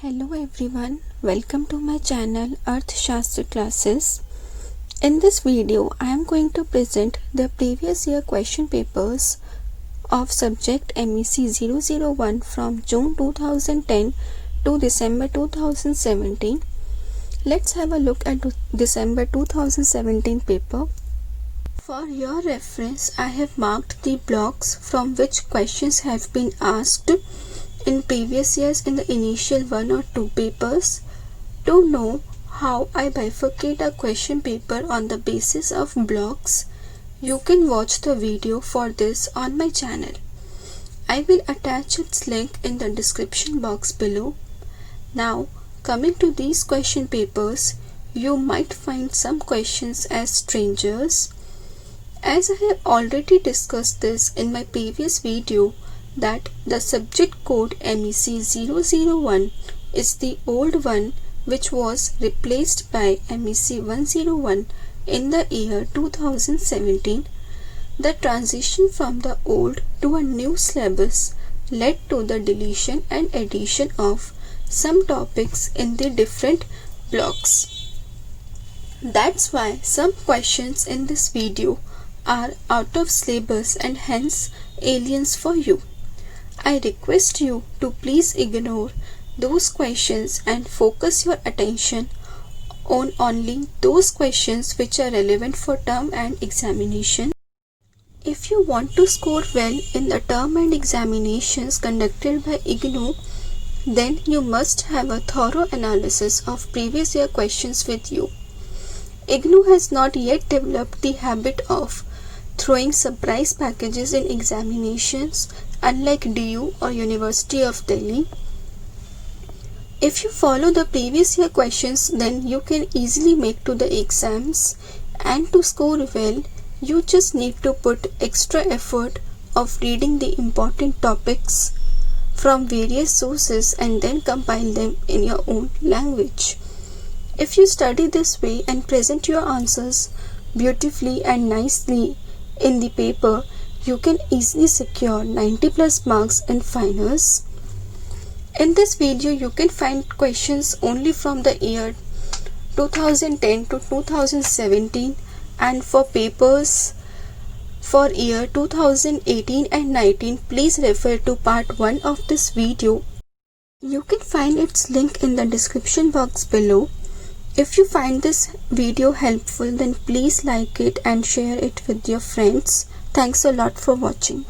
Hello everyone, welcome to my channel Earth Shastra Classes. In this video, I am going to present the previous year question papers of subject MEC 001 from June 2010 to December 2017. Let's have a look at December 2017 paper. For your reference, I have marked the blocks from which questions have been asked in previous years in the initial 1 or 2 papers. To know how I bifurcate a question paper on the basis of blocks, you can watch the video for this on my channel. I will attach its link in the description box below. Now, coming to these question papers, you might find some questions as strangers. As I have already discussed this in my previous video, that the subject code MEC 001 is the old one which was replaced by MEC 101 in the year 2017. The transition from the old to a new syllabus led to the deletion and addition of some topics in the different blocks. That's why some questions in this video are out of syllabus and hence aliens for you. I request you to please ignore those questions and focus your attention on only those questions which are relevant for term and examination. If you want to score well in the term and examinations conducted by Ignou, then you must have a thorough analysis of previous year questions with you. Ignou has not yet developed the habit of throwing surprise packages in examinations, unlike DU or University of Delhi. If you follow the previous year questions, then you can easily make to the exams, and to score well, you just need to put extra effort of reading the important topics from various sources and then compile them in your own language. If you study this way and present your answers beautifully and nicely in the paper, you can easily secure 90+ marks in finals. In this video, you can find questions only from the year 2010 to 2017, and for papers for year 2018 and 19, please refer to part 1 of this video. You can find its link in the description box below. If you find this video helpful, then please like it and share it with your friends. Thanks a lot for watching.